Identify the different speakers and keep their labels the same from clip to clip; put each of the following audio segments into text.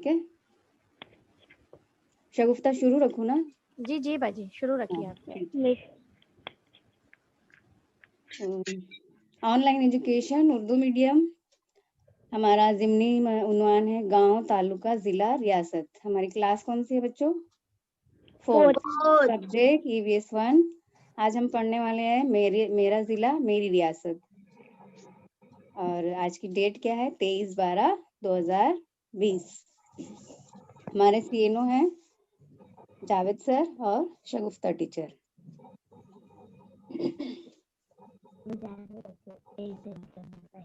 Speaker 1: ठीक है, शगुफ्ता शुरू रखूं ना?
Speaker 2: जी जी बाजी, शुरू रखिए आप।
Speaker 1: Online education Urdu medium. हमारा ज़िमनी उन्वान है गांव, तालुका, जिला, रियासत। हमारी क्लास कौन सी है बच्चों? 4th। Subject EVS 1। आज हम पढ़ने वाले हैं मेरा जिला मेरी रियासत। और आज की डेट क्या है? 23/12/2020। हमारे CNO हैं जावेद सर और Shagufta teacher.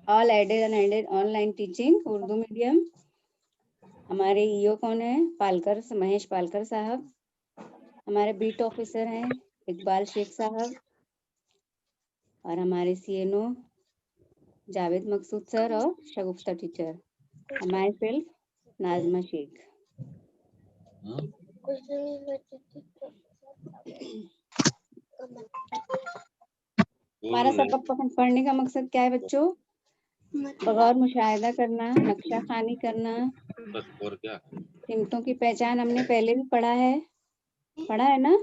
Speaker 1: All aided and aided online teaching Urdu medium. हमारे EO कौन है? पालकर, महेश पालकर साहब। हमारे बीट ऑफिसर हैं इकबाल शेख साहब। और हमारे CNO जावेद मकसूद सर और Shagufta teacher. My self Najma Sheikh. हमारा सबक पढ़ने का मकसद क्या है बच्चों? बगौर मुशाहिदा करना, नक्शा खानी करना। सिमतों की पहचान हमने पहले भी पढ़ा है ना?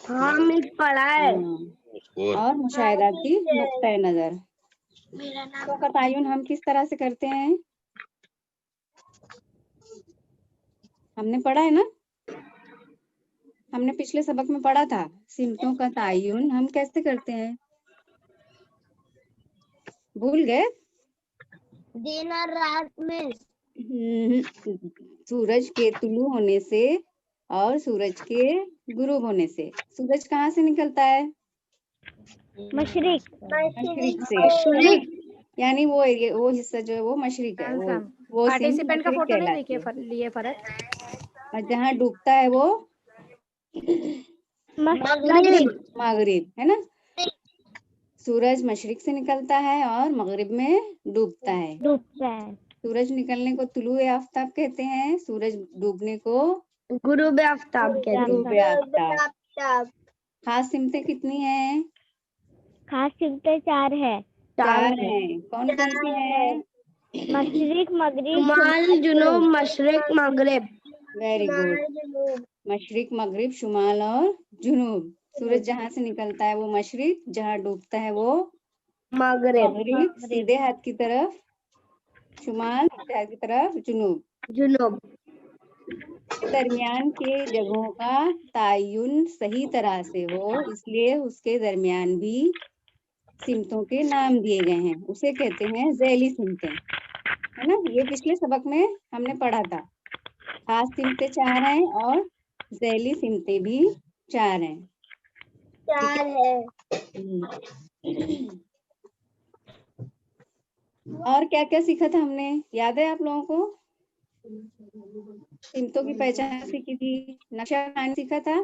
Speaker 3: हाँ मिस पढ़ा है।
Speaker 1: और मुशाहिदात की नुक्ता नजर का तयन हम किस तरह से करते हैं? हमने पढ़ा है ना? हमने पिछले सबक में पढ़ा था सिमतों का तयन हम कैसे करते हैं? भूल गए?
Speaker 3: दिन और रात में।
Speaker 1: सूरज के तुलू होने से और सूरज के गुरूब होने से। सूरज कहाँ से निकलता है?
Speaker 3: मशरिक
Speaker 1: से। यानी वो एरिया, वो हिस्सा जो है वो मशरिक है। वो
Speaker 2: पार्टिसिपेंट का फोटो नहीं
Speaker 1: कहलाती है।
Speaker 2: लिए फरत।
Speaker 1: और जहाँ डूबता है वो मगरिब है ना? सूरज मशरिक से निकलता है और मगरिब में डूबता है। सूरज निकलने को तुलुए आफ्ताब कहते हैं, सूरज डूबने को
Speaker 3: गुरूब आफ्ताब कहते हैं।
Speaker 1: खास सिमतें कितनी हैं?
Speaker 3: खास सिमतें 4 है।
Speaker 1: 4 हैं। कौन कौन सी हैं?
Speaker 3: मशरिक, मगरिब, शुमाल, जुनूब, मशरिक, मगरिब।
Speaker 1: Very good. मशरिक, मगरिब, शुमाल और जुनूब। सूरज जहाँ से निकलता है वो मशरिक, जहाँ डूबता है वो मगरिब। सीधे हाथ की तरफ शुमाल, उल्टे हाथ की तरफ जुनूब। दरमियान के जगहों का तयन सही तरह से हो, इसलिए उसके दरमियान भी सिमतों के नाम दिए गए हैं। उसे कहते हैं ज़ैली सिमतें, है ना? ये पिछले सबक में हमने पढ़ा था। खास सिमतें 4 हैं और ज़ैली सिमतें भी 4 हैं।
Speaker 3: 4 है।
Speaker 1: और क्या क्या सीखा था हमने? याद है आप लोगों को? सिमतों की पहचान सीखी थी, नक्शा खाना सीखा था।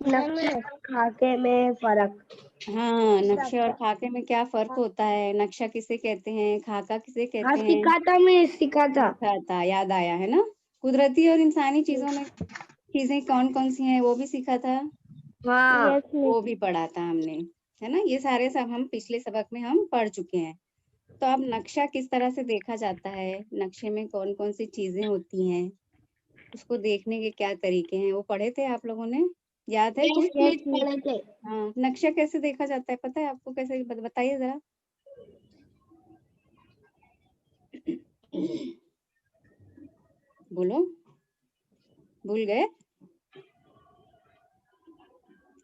Speaker 3: नक्शा खाके में फर्क।
Speaker 1: हाँ, नक्शे और खाके में क्या फर्क होता है? नक्शा किसे कहते हैं, खाका किसे कहते हैं?
Speaker 3: सीखा था।
Speaker 1: याद आया है ना? कुदरती और इंसानी चीजों में चीजें कौन कौन सी हैं वो भी सीखा था।
Speaker 3: हाँ
Speaker 1: वो भी पढ़ा था हमने, है ना? ये सारे सब हम पिछले सबक में हम पढ़ चुके हैं। तो अब नक्शा किस तरह से देखा जाता है, नक्शे में कौन कौन सी चीजें होती हैं, उसको देखने के क्या तरीके हैं, वो पढ़े थे आप लोगों ने? याद है कुछ?
Speaker 3: पढ़े थे।
Speaker 1: हाँ, नक्शा कैसे देखा जाता है पता है आपको? कैसे बताइए जरा। बोलो, भूल गए?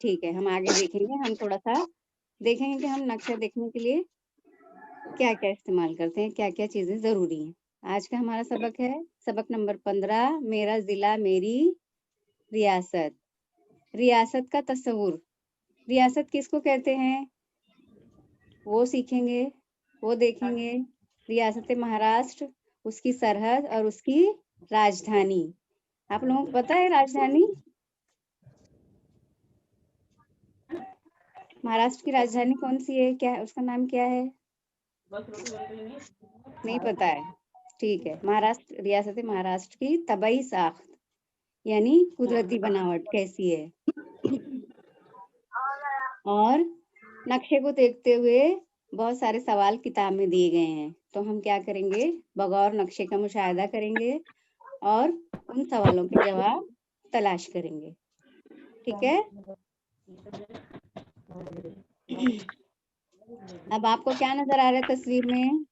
Speaker 1: ठीक है, हम आगे देखेंगे। हम थोड़ा सा देखेंगे कि हम नक्शा देखने के लिए क्या क्या इस्तेमाल करते हैं, क्या क्या चीजें जरूरी हैं। आज का हमारा सबक है सबक नंबर 15, मेरा जिला मेरी रियासत। रियासत का तस्वुर। रियासत किसको कहते हैं वो सीखेंगे, वो देखेंगे। रियासत महाराष्ट्र, उसकी सरहद और उसकी राजधानी। आप लोगों को पता है राजधानी? महाराष्ट्र की राजधानी कौन सी है? क्या है उसका नाम? क्या है? नहीं पता है? ठीक है। महाराष्ट्र, रियासत महाराष्ट्र की तबाई साख्त यानी कुदरती बनावट कैसी है, और नक्शे को देखते हुए बहुत सारे सवाल किताब में दिए गए हैं। तो हम क्या करेंगे? बगौर नक्शे का मुशाहिदा करेंगे और उन सवालों के जवाब तलाश करेंगे। ठीक है। अब आपको क्या नजर आ रहा है तस्वीर में?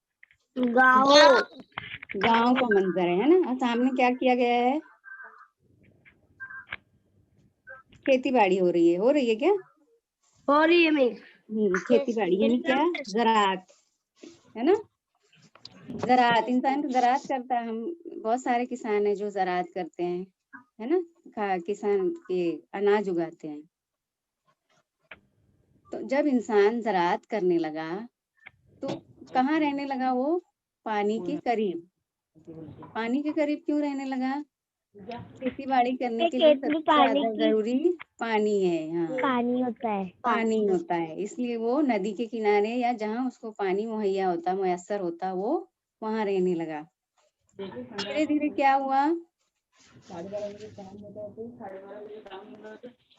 Speaker 3: गाँव।
Speaker 1: गांव का मंजर है ना। और सामने क्या किया गया है? खेती बाड़ी हो रही है क्या?
Speaker 3: हो रही है मिस।
Speaker 1: खेती बाड़ी यानी क्या? ज़राअत, है ना। ज़राअत, इंसान तो ज़राअत करता है। हम बहुत सारे किसान हैं जो ज़राअत करते हैं, है ना। किसान के अनाज उगाते हैं। तो जब इंसान ज़राअत करने लगा तो कहाँ रहने लगा वो? पानी के करीब। पानी के करीब क्यों रहने लगा? खेती बाड़ी करने के लिए सबसे ज्यादा जरूरी पानी है। हाँ,
Speaker 3: पानी होता है।
Speaker 1: पानी होता है, इसलिए वो नदी के किनारे या जहाँ उसको पानी मुहैया होता, मुयस्सर होता, वो वहां रहने लगा। धीरे धीरे क्या हुआ?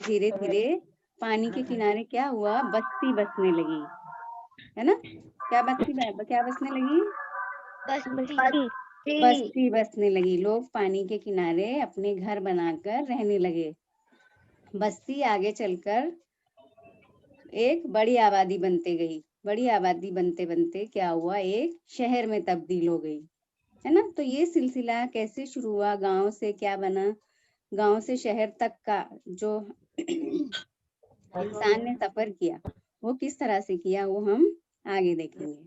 Speaker 1: धीरे धीरे पानी के किनारे क्या हुआ? बस्ती बसने लगी, है ना। क्या बसने लगी? बस्ती बसने लगी। लोग पानी के किनारे अपने घर बनाकर रहने लगे। बस्ती आगे चलकर एक बड़ी आबादी बनते गई। बड़ी आबादी बनते बनते क्या हुआ? एक शहर में तब्दील हो गई, है ना। तो ये सिलसिला कैसे शुरू हुआ? गांव से क्या बना, गांव से शहर तक का जो इंसान ने सफर किया वो किस तरह से किया, वो हम आगे देखेंगे।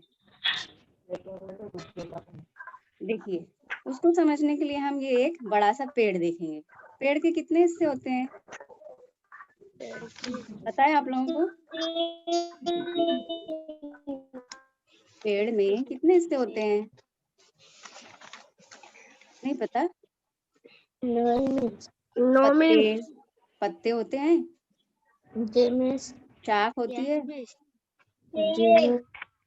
Speaker 1: देखिए, उसको समझने के लिए हम ये एक बड़ा सा पेड़ देखेंगे। पेड़ के कितने हिस्से होते हैं पता है आप लोगों को? पेड़ में कितने हिस्से होते हैं? नहीं पता? पत्ते होते हैं, शाख होती है।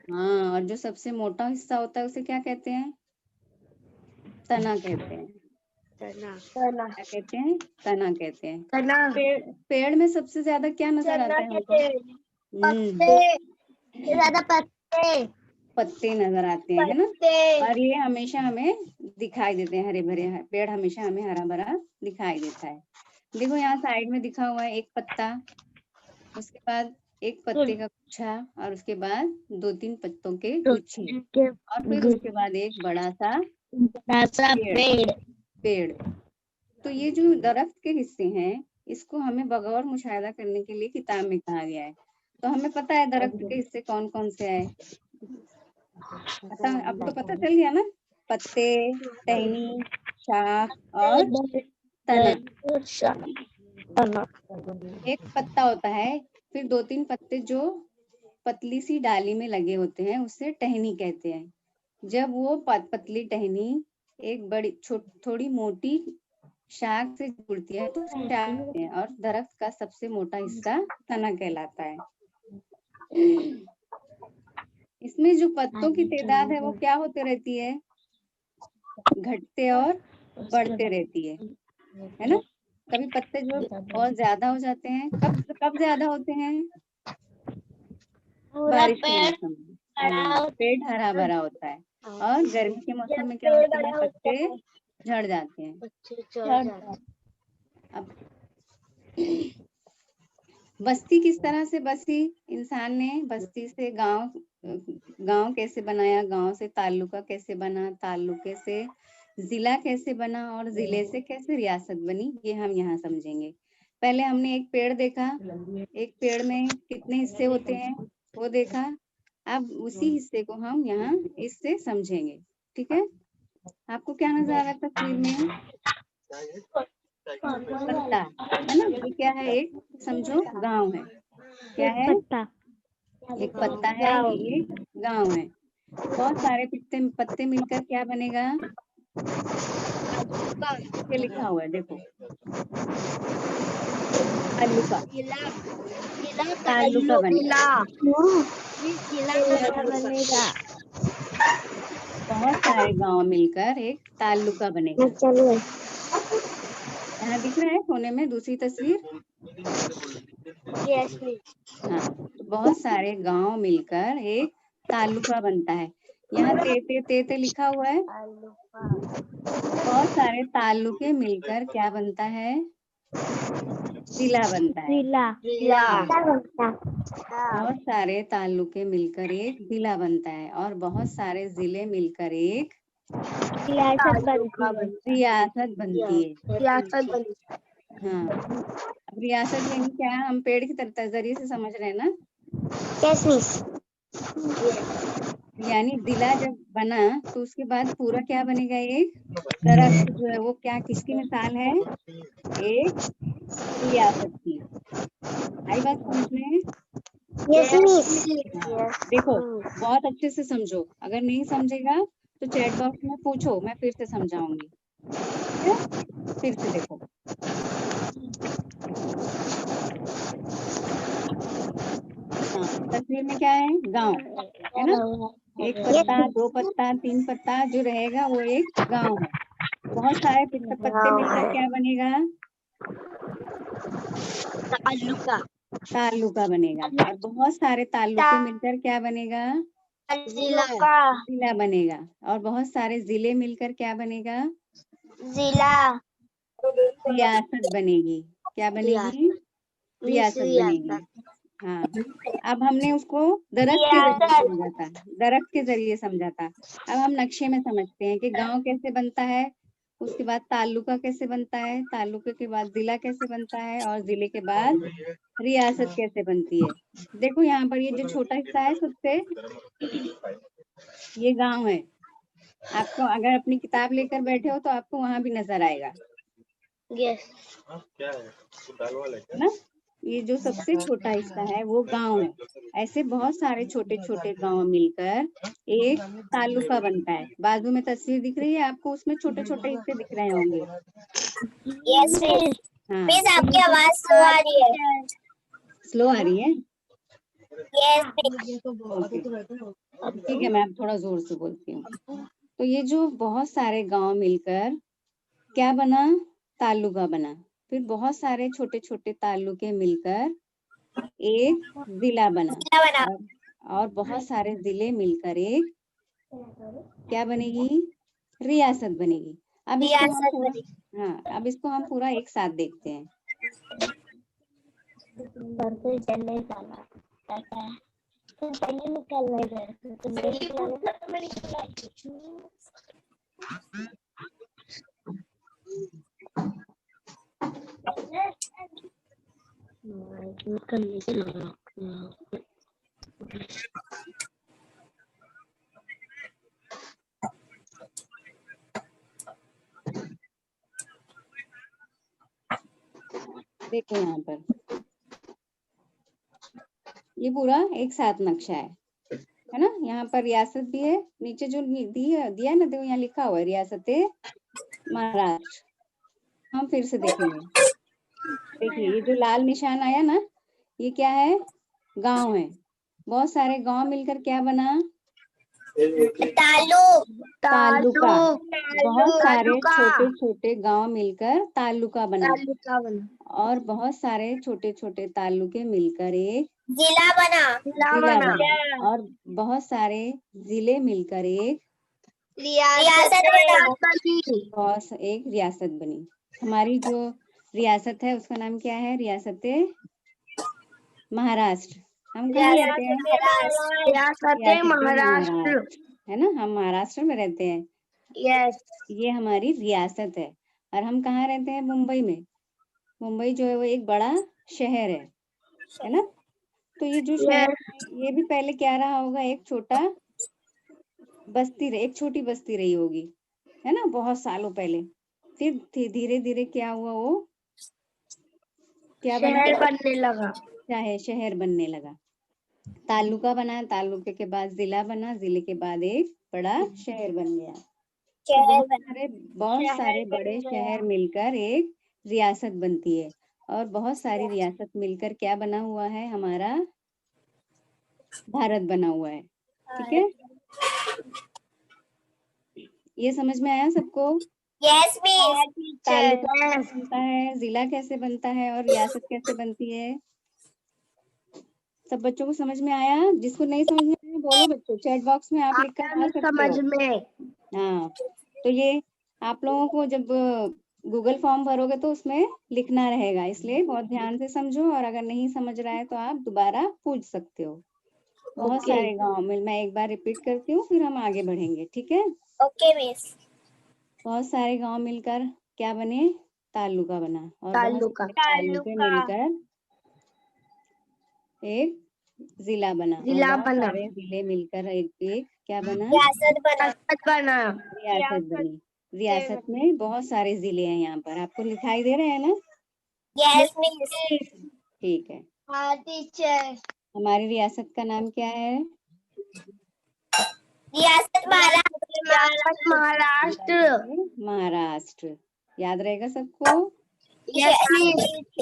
Speaker 1: हाँ, और जो सबसे मोटा हिस्सा होता है उसे क्या कहते हैं? तना कहते हैं। क्या कहते हैं? तना कहते हैं। पेड़ में सबसे ज्यादा क्या नजर आता है हमको? पत्ते नजर आते हैं, है ना। और ये हमेशा हमें दिखाई देते हैं, हरे भरे। पेड़ हमेशा हमें हरा भरा दिखाई देता है। देखो यहाँ साइड में दिखा हुआ है एक पत्ता, उसके बाद एक पत्ते का गुच्छा, और उसके बाद 2-3 पत्तों के गुच्छे, और फिर उसके बाद एक बड़ा सा पेड़। तो ये जो दरख्त के हिस्से हैं, इसको हमें बगौर मुशाहिदा करने के लिए किताब में कहा गया है। तो हमें पता है दरख्त के हिस्से कौन कौन से हैं। अब तो पता चल गया ना। पत्ते, टहनी, शाख और तना। एक पत्ता होता है, फिर 2-3 पत्ते जो पतली सी डाली में लगे होते हैं उसे टहनी कहते हैं। जब वो पतली टहनी एक बड़ी थोड़ी मोटी शाख से जुड़ती है तो उसे शाख कहते हैं, और दरख्त का सबसे मोटा हिस्सा तना कहलाता है। इसमें जो पत्तों की तादाद है वो क्या होते रहती है? घटते और बढ़ते रहती है ना। कभी पत्ते जो बहुत ज्यादा हो जाते हैं, कब ज्यादा होते हैं? बारिश के मौसम में। पेड़ हरा भरा होता है, और गर्मी के मौसम में क्या होता है? पत्ते झड़ जाते हैं। अब बस्ती किस तरह से बसी? इंसान ने बस्ती से गांव कैसे बनाया, गांव से ताल्लुका कैसे बना, ताल्लुके से जिला कैसे बना, और जिले से कैसे रियासत बनी, ये हम यहाँ समझेंगे। पहले हमने एक पेड़ देखा, एक पेड़ में कितने हिस्से होते हैं वो देखा। अब उसी हिस्से को हम यहाँ इससे समझेंगे। ठीक है। आपको क्या नजर आ रहा है तस्वीर में? पत्ता, है ना। ये क्या है? एक समझो गांव है। क्या है? एक पत्ता है, ये गांव है। बहुत सारे पत्ते मिलकर क्या बनेगा? ये लिखा हुआ है देखो, ताल्लुका। ताल्लुका बनेगा। बहुत सारे गांव मिलकर एक ताल्लुका बनेगा। यहाँ दिख रहा है कोने में दूसरी तस्वीर। हाँ, तो बहुत सारे गांव मिलकर एक ताल्लुका बनता है। यहाँ ते लिखा हुआ है। बहुत सारे ताल्लुके मिलकर क्या बनता है? जिला बनता है। बहुत सारे ताल्लुके मिलकर एक जिला बनता है और बहुत सारे जिले मिलकर एक रियासत बनती है। हाँ, अब रियासत यानी क्या है? हम पेड़ के जरिए से समझ रहे हैं ना। यानी जिला जब बना तो उसके बाद पूरा क्या बनेगा? एक दरख्त जो है वो क्या, किसकी मिसाल है? एक रियासत की। आई बात समझ में? देखो बहुत अच्छे से समझो, अगर नहीं समझेगा तो चैट बॉक्स में पूछो, मैं फिर से समझाऊंगी। ठीक है? फिर से देखो। हाँ, तस्वीर में क्या है? गांव है ना। एक पत्ता, दो पत्ता, तीन पत्ता जो रहेगा वो एक गांव है। बहुत सारे पत्ते मिलकर क्या बनेगा? ताल्लुका बनेगा। और बहुत सारे ताल्लुके मिलकर क्या बनेगा? जिला बनेगा। और बहुत सारे जिले मिलकर क्या बनेगा? रियासत बनेगी। क्या बनेगी? रियासत बनेगी। हाँ, अब हमने उसको दरख्त के जरिए समझा था, दरख्त के जरिए समझा था। अब हम नक्शे में समझते हैं कि गांव कैसे बनता है, उसके बाद ताल्लुका कैसे बनता है, ताल्लुके के बाद जिला कैसे बनता है, और जिले के बाद रियासत कैसे बनती है। देखो यहाँ पर ये जो छोटा हिस्सा है सबसे, ये गांव है। आपको अगर अपनी किताब लेकर बैठे हो तो आपको वहां भी नजर आएगा। ना, ये जो सबसे छोटा हिस्सा है वो गांव है। ऐसे बहुत सारे छोटे छोटे गांव मिलकर एक तालुका बनता है। बाजू में तस्वीर दिख रही है आपको, उसमें छोटे छोटे हिस्से दिख रहे होंगे। हाँ,
Speaker 4: आपकी आवाज स्लो आ रही है।
Speaker 1: स्लो आ रही है?
Speaker 4: ओके।
Speaker 1: ठीक है, मैं अब थोड़ा जोर से बोलती हूँ। तो ये जो बहुत सारे गांव मिलकर क्या बना? तालुका बना। फिर बहुत सारे छोटे छोटे तालुके मिलकर एक जिला बना। और बहुत सारे जिले मिलकर एक क्या बनेगी? रियासत बनेगी। अब इसको हम पूरा, हाँ, अब इसको हम पूरा एक साथ देखते हैं। देखो यहाँ पर ये पूरा एक साथ नक्शा है ना। यहाँ पर रियासत भी है, नीचे जो दिया ना, देखो यहाँ लिखा हुआ है रियासत महाराष्ट्र। हम फिर से देखेंगे। देखिए ये जो लाल निशान आया ना, ये क्या है? गांव है। बहुत सारे गांव मिलकर क्या बना? तालुका। बहुत सारे छोटे छोटे गांव मिलकर तालुका बना। और बहुत सारे छोटे छोटे तालुके मिलकर एक
Speaker 4: जिला बना।
Speaker 1: और बहुत सारे जिले मिलकर एक एक रियासत बनी। हमारी जो रियासत है उसका नाम क्या है? रियासत महाराष्ट्र। हम कहाँ रहते हैं? रियासत महाराष्ट्र, है ना। हम महाराष्ट्र में रहते हैं। ये हमारी रियासत है। और हम कहाँ रहते हैं? मुंबई में। मुंबई जो है वो एक बड़ा शहर है ना। तो ये जो शहर है ये भी पहले क्या रहा होगा? एक छोटा बस्ती, एक छोटी बस्ती रही होगी, है ना, बहुत सालों पहले। फिर धीरे धीरे क्या हुआ? वो क्या बना?
Speaker 3: बनने लगा।
Speaker 1: चाहे शहर बनने लगा। तालुका बना, तालुके के बाद जिला बना, जिले के बाद एक बड़ा शहर बन गया। तो बहुत सारे बड़े शहर मिलकर एक रियासत बनती है। और बहुत सारी रियासत मिलकर क्या बना हुआ है? हमारा भारत बना हुआ है। ठीक है, ये समझ में आया सबको?
Speaker 4: Yes miss.
Speaker 1: तालुका कैसे बनता है, जिला कैसे बनता है, और रियासत कैसे बनती है? सब बच्चों को समझ में आया? जिसको नहीं समझ में आया में बोलो बच्चों, चैट बॉक्स में आप लिख कर आ सकते
Speaker 3: समझ
Speaker 1: हो।
Speaker 3: में।
Speaker 1: हाँ, तो ये आप लोगों को जब गूगल फॉर्म भरोगे तो उसमें लिखना रहेगा, इसलिए बहुत ध्यान से समझो, और अगर नहीं समझ रहा है तो आप दोबारा पूछ सकते हो। बहुत
Speaker 3: ओके।
Speaker 1: सारे गांव में, मैं एक बार रिपीट करती हूँ फिर हम आगे बढ़ेंगे, ठीक है।
Speaker 4: Okay miss.
Speaker 1: बहुत सारे गांव मिलकर क्या बने, तालुका बना, और बहुत
Speaker 3: तालुका।
Speaker 1: सारे तालुके मिलकर एक जिला बना, और
Speaker 3: जिला
Speaker 1: बहुत
Speaker 3: बना।
Speaker 1: सारे जिले मिलकर एक क्या बना,
Speaker 4: रियासत बना।
Speaker 3: बना।
Speaker 1: रियासत बनी। रियासत में बहुत सारे जिले हैं, यहाँ पर आपको दिखाई दे रहे हैं ना।
Speaker 4: Yes miss.
Speaker 1: ठीक है,
Speaker 3: हाँ टीचर।
Speaker 1: हमारी रियासत का नाम क्या है,
Speaker 4: रियासत महाराष्ट्र।
Speaker 3: महाराष्ट्र।
Speaker 1: महाराष्ट्र। याद रहेगा सबको।
Speaker 3: यस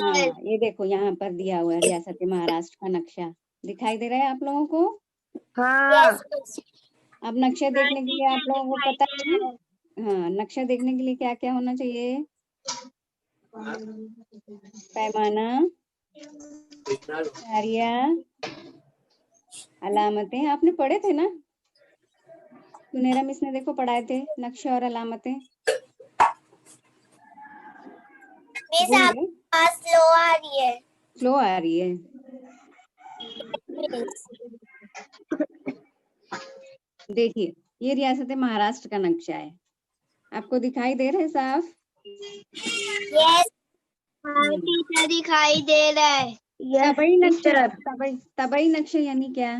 Speaker 1: हाँ, ये देखो यहाँ पर दिया हुआ है रियासत महाराष्ट्र का नक्शा, दिखाई दे रहा है आप लोगों को।
Speaker 3: हाँ।
Speaker 4: Yes miss.
Speaker 1: अब नक्शा देखने के लिए आप लोगों को पता है, हाँ, नक्शा देखने के लिए क्या क्या होना चाहिए, पैमाना, इशारिया, अलामतें, आपने पढ़े थे ना, सुनेरा मिस ने देखो पढ़ाए थे नक्शे और अलामतें।
Speaker 4: मिस
Speaker 1: भूल
Speaker 4: आप
Speaker 1: गए,
Speaker 4: स्लो आ रही है।
Speaker 1: स्लो आ रही है। देखिए, ये रियासत महाराष्ट्र का नक्शा है, आपको दिखाई दे रहा है साफ।
Speaker 4: यस।
Speaker 3: टीचर दिखाई दे रहा है।
Speaker 1: तबई नक्शा, तबई नक्शा यानी क्या,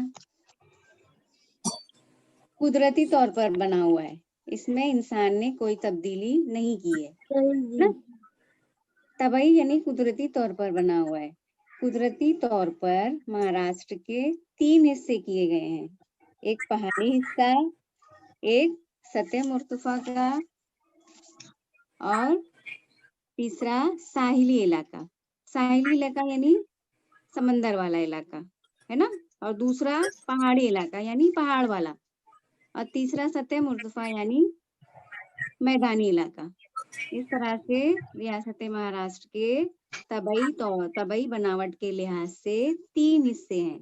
Speaker 1: कुदरती तौर पर बना हुआ है, इसमें इंसान ने कोई तब्दीली नहीं की है ना। तबई यानी कुदरती तौर पर बना हुआ है। कुदरती तौर पर महाराष्ट्र के 3 हिस्से किए गए हैं, एक पहाड़ी हिस्सा, एक सतह मुर्तफा का, और तीसरा साहिली इलाका। साहिली इलाका यानी समंदर वाला इलाका है ना, और दूसरा पहाड़ी इलाका यानी पहाड़ वाला, और तीसरा सतह मुर्तफा यानी मैदानी इलाका। इस तरह से रियासत महाराष्ट्र के तबई बनावट के लिहाज से 3 हिस्से हैं,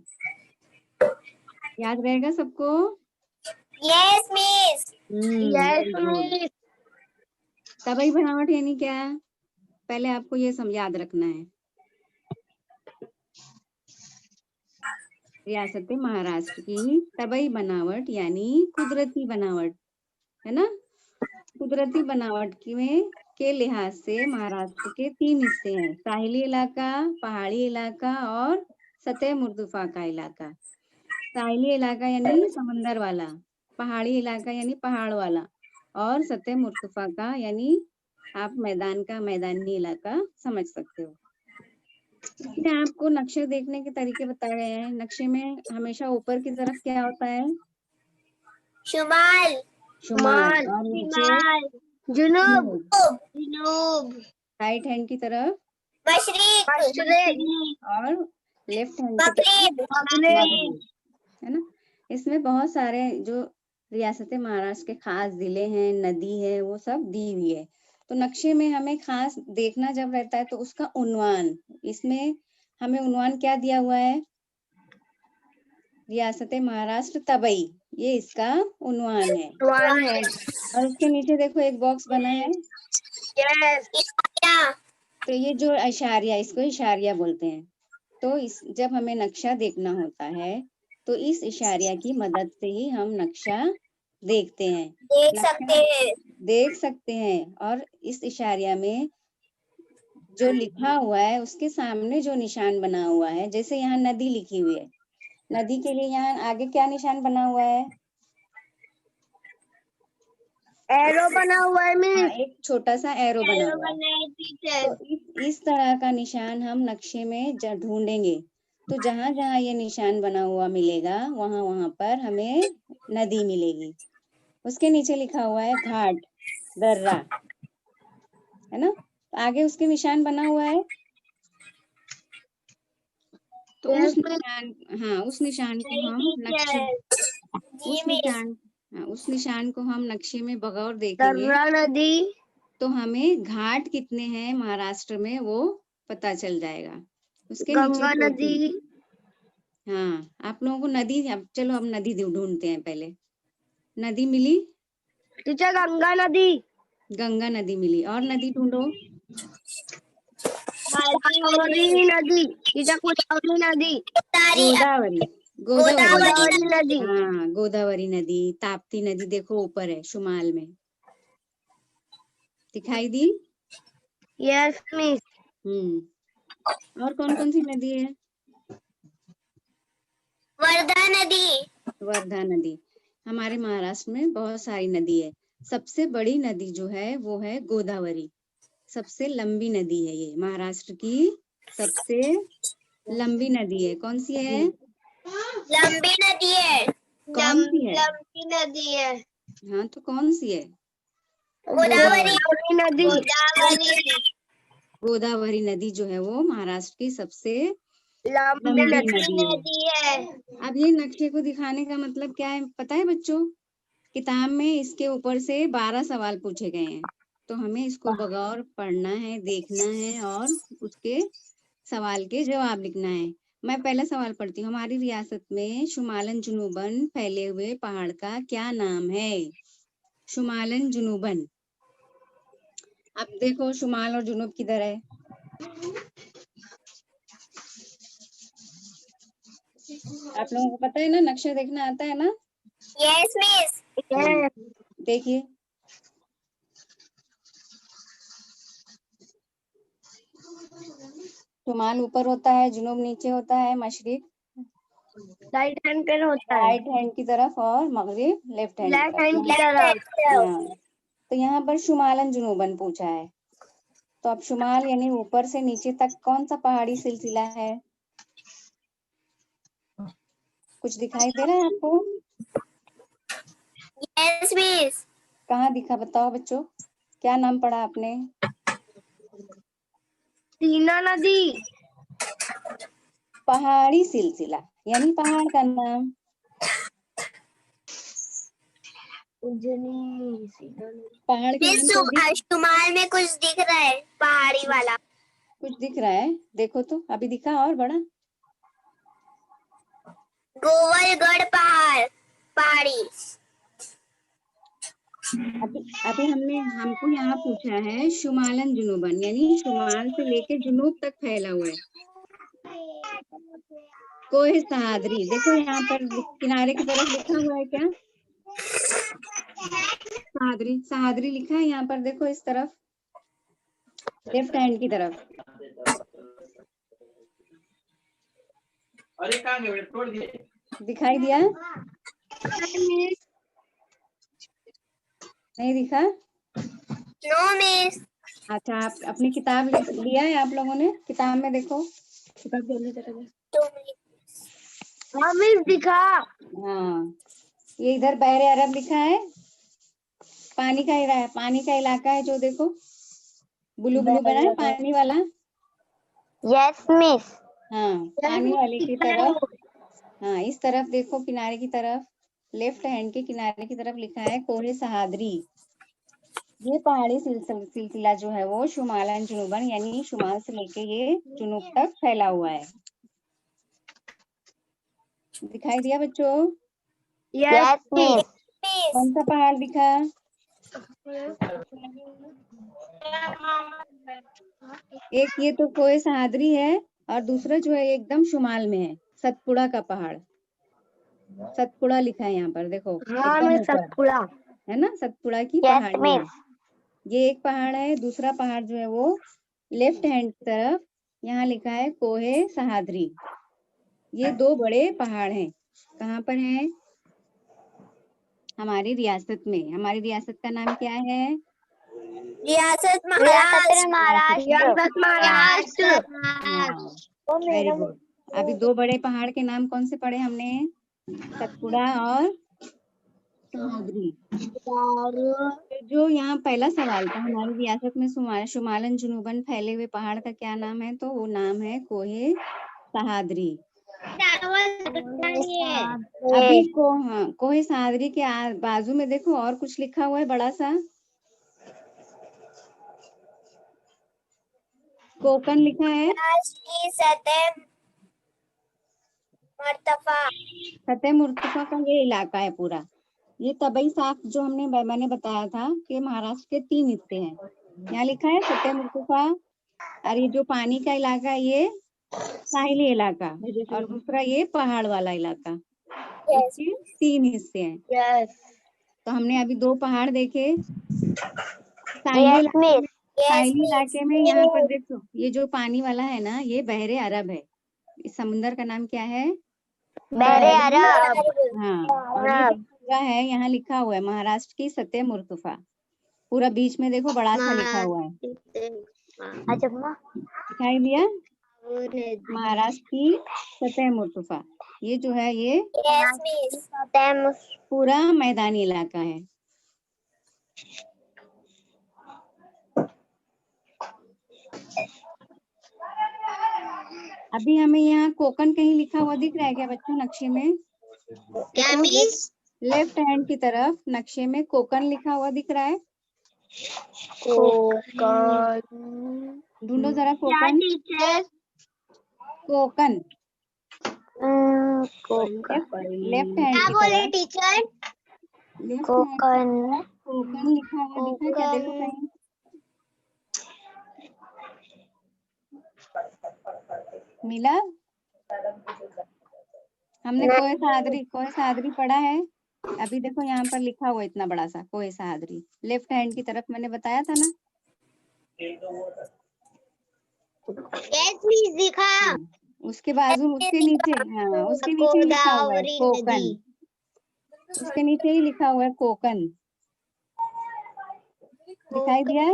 Speaker 1: याद रहेगा सबको।
Speaker 4: Yes miss.
Speaker 3: Yes
Speaker 1: very good।
Speaker 3: Miss.
Speaker 1: तबई बनावट यानी क्या, पहले आपको ये याद रखना है, रियासत महाराष्ट्र की तबई बनावट यानी कुदरती बनावट है ना। कुदरती बनावट के लिहाज से महाराष्ट्र के 3 हिस्से हैं, साहिली इलाका, पहाड़ी इलाका और सतह मुर्तफा का इलाका। साहिली इलाका यानी समंदर वाला, पहाड़ी इलाका यानी पहाड़ वाला, और सतह मुर्तफा का यानी आप मैदानी इलाका समझ सकते हो। इसमें आपको नक्शे देखने के तरीके बताए गए हैं। नक्शे में हमेशा ऊपर की तरफ क्या होता है,
Speaker 4: शुमाल।
Speaker 1: शुमाल, और नीचे
Speaker 3: जुनूब।
Speaker 1: जनूब।
Speaker 3: जुनूब।
Speaker 1: राइट हैंड की तरफ
Speaker 4: मशरिक।
Speaker 1: और लेफ्ट हैंड की तरफ मगरिब, है ना। इसमें बहुत सारे जो रियासत महाराष्ट्र के खास जिले हैं, नदी है, वो सब दी हुई है। तो नक्शे में हमें खास देखना जब रहता है तो उसका उन्वान, इसमें हमें उन्वान क्या दिया हुआ है, रियासत महाराष्ट्र तबई, ये इसका उन्वान है। और उसके नीचे देखो एक बॉक्स बना है, तो ये जो इशारिया, इसको इशारिया बोलते हैं। तो जब हमें नक्शा देखना होता है तो इस इशारिया की मदद से ही हम नक्शा देखते हैं, देख सकते हैं। और इस इशारिया में जो लिखा हुआ है उसके सामने जो निशान बना हुआ है, जैसे यहाँ नदी लिखी हुई है, नदी के लिए यहाँ आगे क्या निशान बना हुआ है,
Speaker 3: एरो बना हुआ है
Speaker 1: हाँ,
Speaker 3: मिस।
Speaker 1: एक छोटा सा एरो बना हुआ है। तो इस तरह का निशान हम नक्शे में ढूंढेंगे, तो जहां जहां ये निशान बना हुआ मिलेगा वहां वहां पर हमें नदी मिलेगी। उसके नीचे लिखा हुआ है घाट, दर्रा, है ना। तो आगे उसके निशान बना हुआ है, तो उस निशान, हाँ, उस निशान को हम नक्शे, उस निशान को हम नक्शे में बगौर देखेंगे
Speaker 3: दर्रा नदी।
Speaker 1: तो हमें घाट कितने हैं महाराष्ट्र में वो पता चल जाएगा। उसके
Speaker 3: गंगा
Speaker 1: नीचे
Speaker 3: नदी।
Speaker 1: हाँ, आप लोगों को नदी, अब चलो अब नदी ढूंढते हैं पहले। नदी मिली,
Speaker 3: टीचर गंगा नदी,
Speaker 1: गंगा नदी मिली, और नदी ढूंढो।
Speaker 3: गोदावरी नदी, टीचर गोदावरी नदी,
Speaker 1: गोदावरी, गोदावरी,
Speaker 3: गोदावरी नदी,
Speaker 1: हाँ गोदावरी नदी, ताप्ती नदी देखो ऊपर है शुमाल में, दिखाई दी।
Speaker 3: यस मिस,
Speaker 1: और कौन कौन सी नदी है?
Speaker 4: वर्धा नदी,
Speaker 1: वर्धा नदी। हमारे महाराष्ट्र में बहुत सारी नदी है। सबसे बड़ी नदी जो है वो है गोदावरी, सबसे लंबी नदी है ये, महाराष्ट्र की सबसे लंबी नदी है। कौन सी है?
Speaker 4: लंबी नदी है,
Speaker 1: कौन सी है?
Speaker 3: लंबी नदी है,
Speaker 1: हाँ तो कौन सी है?
Speaker 4: गोदावरी
Speaker 3: नदी,
Speaker 1: गोदावरी नदी जो है वो महाराष्ट्र की सबसे
Speaker 3: लंबी
Speaker 1: लंबी नदी
Speaker 3: है।
Speaker 1: अब ये नक्शे को दिखाने का मतलब क्या है पता है बच्चों? किताब में इसके ऊपर से 12 सवाल पूछे गए हैं, तो हमें इसको बगौर पढ़ना है, देखना है और उसके सवाल के जवाब लिखना है। मैं पहला सवाल पढ़ती हूँ। हमारी रियासत में शुमालन जुनूबन फैले हुए पहाड़ का क्या नाम है? शुमालन जुनूबन। अब देखो शुमाल और जुनूब किधर है? आप लोगों को पता है ना, नक्शा देखना आता है ना?
Speaker 4: यस मिस,
Speaker 1: देखिए शुमाल ऊपर होता है, जुनूब नीचे होता है, मशरिक
Speaker 3: राइट हैंड पे होता है,
Speaker 1: राइट हैंड की तरफ और मगरिब लेफ्ट हैंड
Speaker 3: लेफ्ट
Speaker 1: की
Speaker 3: हैंड की
Speaker 1: तरफ।
Speaker 3: तरफ।
Speaker 1: हाँ, तो यहाँ पर शुमालन जुनूबन पूछा है, तो अब शुमाल यानी ऊपर से नीचे तक कौन सा पहाड़ी सिलसिला है? कुछ दिखाई दे रहा है आपको?
Speaker 4: यस मिस,
Speaker 1: कहाँ दिखा बताओ बच्चों, क्या नाम पढ़ा आपने?
Speaker 3: सीना नदी,
Speaker 1: पहाड़ी सिलसिला यानी पहाड़ का नाम।
Speaker 3: उजनी सीना नदी।
Speaker 1: पहाड़ के
Speaker 4: मिस
Speaker 1: नाम तो
Speaker 4: शुमाल में कुछ दिख रहा है, पहाड़ी वाला।
Speaker 1: कुछ दिख रहा है, देखो तो अभी दिखा और बड़ा।
Speaker 4: गोवलगढ़ पहाड़ी।
Speaker 1: अभी हमको यहाँ पूछा है शुमालन जुनूबन यानी शुमाल से लेके जुनूब तक फैला हुआ है। कोहे सहादरी, देखो यहाँ पर किनारे की तरफ लिखा हुआ है क्या? सहादरी, सहादरी लिखा है यहाँ पर, देखो इस तरफ लेफ्ट हैंड की तरफ।
Speaker 5: अरे कहाँ गए, तोड़ दिए।
Speaker 1: दिखाई दिया? नहीं दिखा?
Speaker 4: नो मिस,
Speaker 1: अच्छा, आप अपनी किताब लिया है आप लोगों ने? किताब में देखो, किताब
Speaker 3: हाँ मिस दिखा।
Speaker 1: हाँ, ये इधर बहरे अरब लिखा है, पानी का इलाका है जो, देखो ब्लू ब्लू बना है पानी वाला।
Speaker 3: यस मिस,
Speaker 1: हाँ, पानी वाले की तरफ, हाँ इस तरफ देखो किनारे की तरफ, लेफ्ट हैंड के किनारे की तरफ लिखा है कोहे सहादरी। ये पहाड़ी सिलसिला जो है वो शुमालन जुनूबन यानी शुमाल से लेके ये जुनूब तक फैला हुआ है। दिखाई दिया बच्चों?
Speaker 3: यस मिस,
Speaker 1: कौन सा पहाड़ दिखा? एक ये तो कोहे सहादरी है, और दूसरा जो है एकदम शुमाल में है, सतपुड़ा का पहाड़। सतपुड़ा लिखा है यहाँ पर, देखो
Speaker 3: हाँ
Speaker 1: एकदम
Speaker 3: मिस
Speaker 1: ऊपर
Speaker 3: सतपुड़ा।
Speaker 1: है ना, सतपुड़ा की पहाड़ी है। ये एक पहाड़ है, दूसरा पहाड़ जो है वो लेफ्ट हैंड की तरफ, यहाँ लिखा है कोहे सहादरी। ये दो बड़े पहाड़ हैं, कहाँ पर हैं? हमारी रियासत में। हमारी रियासत का नाम क्या है?
Speaker 4: रियासत महाराष्ट्र।
Speaker 1: Very good. अभी दो बड़े पहाड़ के नाम कौन से पढ़े हमने? सतपुड़ा और सहादरी। जो यहाँ पहला सवाल था, हमारी रियासत में शुमालन जुनूबन फैले हुए पहाड़ का क्या नाम है? तो वो नाम है कोहे सहादरी। अभी कोहे सहादरी के बाजू में देखो और कुछ लिखा हुआ है बड़ा सा, कोकन लिखा है।
Speaker 4: महाराष्ट्र की सतह मर्तफा।
Speaker 1: सतह मुर्तफा का ये इलाका है पूरा। ये तबई साख जो मैंने बताया था कि महाराष्ट्र के 3 हिस्से हैं। यहाँ लिखा है सतह मुर्तफा, और ये जो पानी का इलाका है ये साहिली इलाका, और दूसरा ये पहाड़ वाला इलाका।
Speaker 4: यस
Speaker 1: इसके 3 हिस्से हैं।
Speaker 3: यस
Speaker 1: तो हमने अभी 2 पहाड़ देखे। साहिली
Speaker 3: यस
Speaker 1: इलाके में,
Speaker 4: यस
Speaker 1: साहिली इलाके में यहाँ पर देखो, ये जो पानी वाला है ना, ये बहरे अरब है। इस समुंदर का नाम क्या है?
Speaker 3: बहरे अरब।
Speaker 1: हाँ, और ये जो पूरा है यहाँ लिखा हुआ है महाराष्ट्र की सतह मुर्तफा। पूरा बीच में देखो बड़ा सा लिखा हुआ है,
Speaker 3: अच्छा
Speaker 1: दिखाई दिया? महाराष्ट्र की सतह मुर्तफा, ये जो है ये
Speaker 4: यस मिस।
Speaker 1: पूरा मैदानी इलाका है। अभी हमें यहाँ कोकण कहीं लिखा हुआ दिख रहा है क्या बच्चों नक्शे में?
Speaker 3: क्या मिस?
Speaker 1: लेफ्ट हैंड की तरफ नक्शे में कोकण लिखा हुआ दिख रहा है?
Speaker 3: कोकण।
Speaker 1: ढूंढो जरा
Speaker 3: क्या
Speaker 1: Konkan.
Speaker 3: Teacher?
Speaker 1: Konkan
Speaker 3: Konkan.
Speaker 1: Left hand
Speaker 3: क्या
Speaker 1: की
Speaker 3: बोले
Speaker 1: तरफ
Speaker 3: टीचर?
Speaker 1: लेफ्ट
Speaker 3: कोकण।
Speaker 1: कोकण लिखा हुआ दिखा क्या? देखो कहीं। मिला? हमने कोहे सादरी पढ़ा है। अभी देखो यहाँ पर लिखा हुआ इतना बड़ा सा कोहे सादरी, लेफ्ट हैंड की तरफ मैंने बताया था ना।
Speaker 3: यस मिस दिखा।
Speaker 1: उसके बाजू, उसके नीचे, हाँ उसके नीचे ही लिखा हुआ है
Speaker 3: गोदावरी
Speaker 1: कोकण।
Speaker 3: नदी।
Speaker 1: उसके नीचे ही लिखा हुआ है कोकण, दिखाई दिया?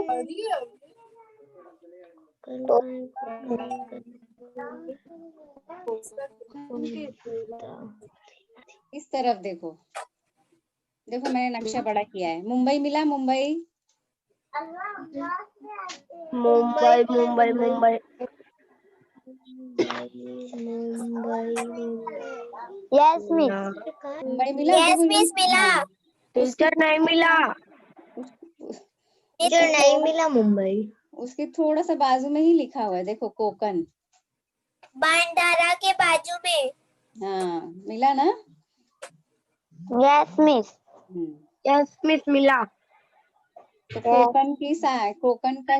Speaker 1: इस तरफ देखो, देखो मैंने नक्शा बड़ा किया है। मुंबई मिला? Mumbai
Speaker 3: Mumbai Mumbai Mumbai yes miss.
Speaker 1: मुंबई मिला?
Speaker 4: यस
Speaker 1: देखो
Speaker 4: मिस मिला।
Speaker 1: हाँ,
Speaker 3: टीचर नहीं मिला। टीचर नहीं मिला मुंबई।
Speaker 1: उसके थोड़ा सा बाजू में ही लिखा हुआ है देखो कोकण।
Speaker 4: बांद्रा के बाजू में।
Speaker 1: हाँ मिला ना?
Speaker 3: Yes miss. यस मिस मिला।
Speaker 1: तो कोकण कोकण का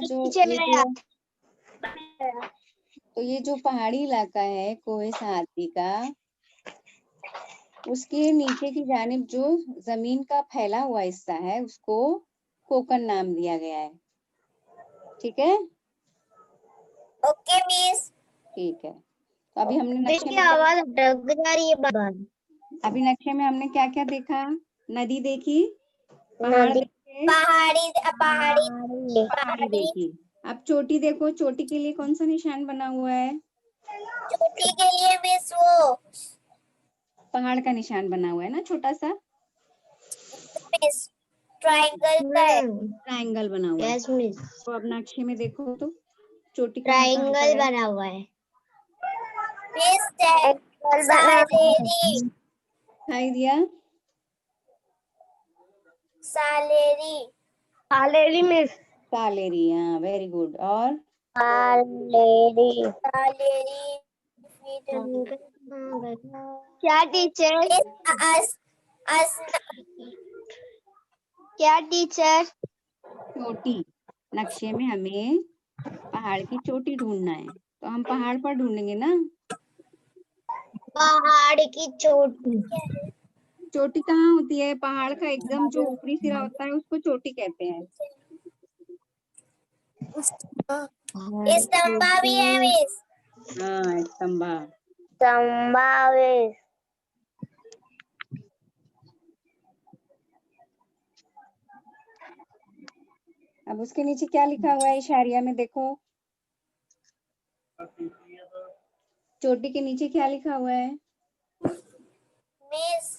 Speaker 1: ये जो पहाड़ी इलाका है कोहे सादरी का, उसके नीचे की जानिब जो जमीन का फैला हुआ हिस्सा है उसको कोकण नाम दिया गया है। ठीक है?
Speaker 4: Okay miss.
Speaker 1: ठीक है। तो अभी हमने नक्शे में
Speaker 3: आवाज अटक जा रही है।
Speaker 1: अभी नक्शे में हमने क्या क्या देखा? नदी देखी, पहाड़ देखे, पहाड़ी देखी। अब चोटी देखो, चोटी के लिए कौन सा निशान बना हुआ है?
Speaker 4: चोटी के लिए मिस वो
Speaker 1: पहाड़ का निशान बना हुआ है ना, छोटा सा
Speaker 4: मिस
Speaker 1: ट्रायंगल बना हुआ है।
Speaker 3: Yes miss.
Speaker 1: तो अब नक्शे में देखो तो चोटी
Speaker 3: ट्रायंगल बना हुआ है।
Speaker 4: Miss salary.
Speaker 1: दिखाई दिया?
Speaker 4: सालेरी।
Speaker 3: Salary miss.
Speaker 1: सालेरी, हाँ वेरी गुड। और
Speaker 3: सालेरी।
Speaker 4: सालेरी।
Speaker 3: क्या टीचर? क्या टीचर?
Speaker 1: चोटी, नक्शे में हमें पहाड़ की चोटी ढूंढना है, तो हम पहाड़ पर ढूंढेंगे ना।
Speaker 3: पहाड़ की चोटी।
Speaker 1: चोटी कहाँ होती है? पहाड़ का एकदम जो ऊपरी सिरा होता है उसको चोटी कहते हैं।
Speaker 4: स्तंभा भी है मिस।
Speaker 1: हाँ स्तंभा।
Speaker 3: संभावित।
Speaker 1: अब उसके नीचे क्या लिखा हुआ है इशारिया में देखो? चोटी के नीचे क्या लिखा हुआ है?
Speaker 4: मिस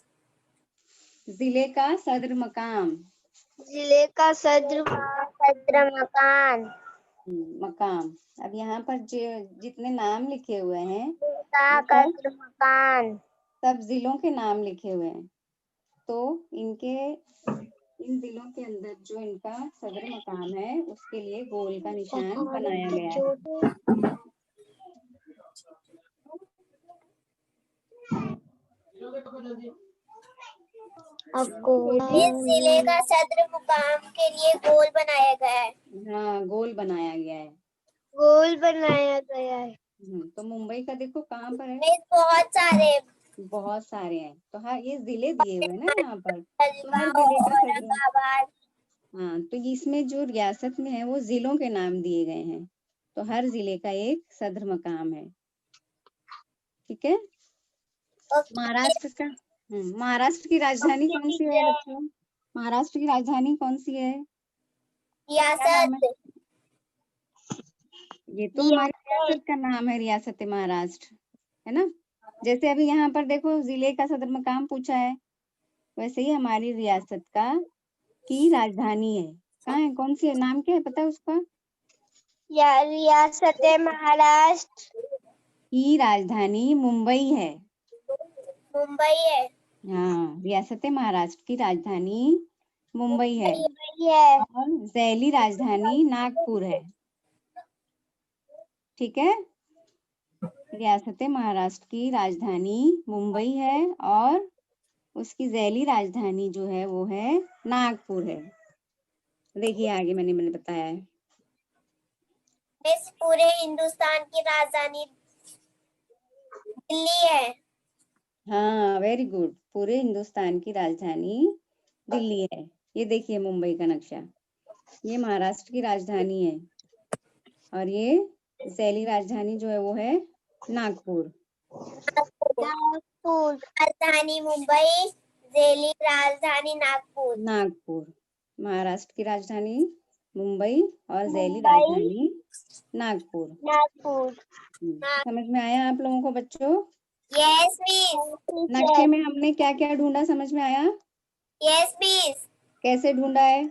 Speaker 1: जिले का सदर मकाम।
Speaker 3: जिले का सदर मकान।
Speaker 1: मकाम। अब यहाँ पर जितने नाम लिखे हुए हैं
Speaker 3: सदर मकान।
Speaker 1: सब जिलों के नाम लिखे हुए हैं। तो इन जिलों के अंदर जो इनका सदर मकाम है उसके लिए गोल का निशान बनाया गया है।
Speaker 4: इस जिले का सदर मुकाम के लिए गोल बनाया गया है।
Speaker 1: हाँ, गोल बनाया गया है।
Speaker 3: गोल बनाया गया है।
Speaker 1: तो मुंबई का देखो कहाँ पर है,
Speaker 4: मिस
Speaker 1: बहुत सारे हैं। तो हाँ, ये जिले दिए हुए हैं ना यहाँ पर, तो हर
Speaker 4: अलवा,
Speaker 1: जिले का सदर।
Speaker 4: औरंगाबाद।
Speaker 1: हाँ, तो इसमें जो रियासत में है वो जिलों के नाम दिए गए हैं, तो हर जिले का एक सदर मकाम है। ठीक है। महाराष्ट्र का महाराष्ट्र की राजधानी कौन सी है बच्चों? महाराष्ट्र की राजधानी कौन सी है? क्या नाम है?
Speaker 4: रियासत
Speaker 1: ये तो हमारी रियासत का नाम है, रियासत महाराष्ट्र, है ना। जैसे अभी यहाँ पर देखो जिले का सदर मकाम पूछा है, वैसे ही हमारी रियासत का की राजधानी है। कहाँ है, कौन सी है, नाम क्या है पता है उसका?
Speaker 3: रियासत महाराष्ट्र
Speaker 1: की राजधानी मुंबई है।
Speaker 4: मुंबई है।
Speaker 1: हाँ, रियासत महाराष्ट्र की राजधानी मुंबई है
Speaker 3: है।
Speaker 1: और ज़ैली राजधानी नागपुर है। ठीक है। रियासत महाराष्ट्र की राजधानी मुंबई है और उसकी ज़ैली राजधानी जो है वो है नागपुर है। देखिए आगे मैंने बताया है।
Speaker 4: मिस पूरे हिंदुस्तान की राजधानी दिल्ली है।
Speaker 1: हाँ, वेरी गुड। पूरे हिंदुस्तान की राजधानी दिल्ली है। ये देखिए मुंबई का नक्शा, ये महाराष्ट्र की राजधानी है और ये ज़ैली राजधानी जो है वो है नागपुर।
Speaker 4: राजधानी मुंबई, ज़ैली राजधानी नागपुर।
Speaker 1: नागपुर, महाराष्ट्र की राजधानी मुंबई और ज़ैली राजधानी नागपुर। समझ में आया आप लोगों को बच्चों?
Speaker 4: Yes miss.
Speaker 1: नक्शे में हमने क्या क्या ढूंढा, समझ में आया?
Speaker 4: Yes miss.
Speaker 1: कैसे ढूंढा है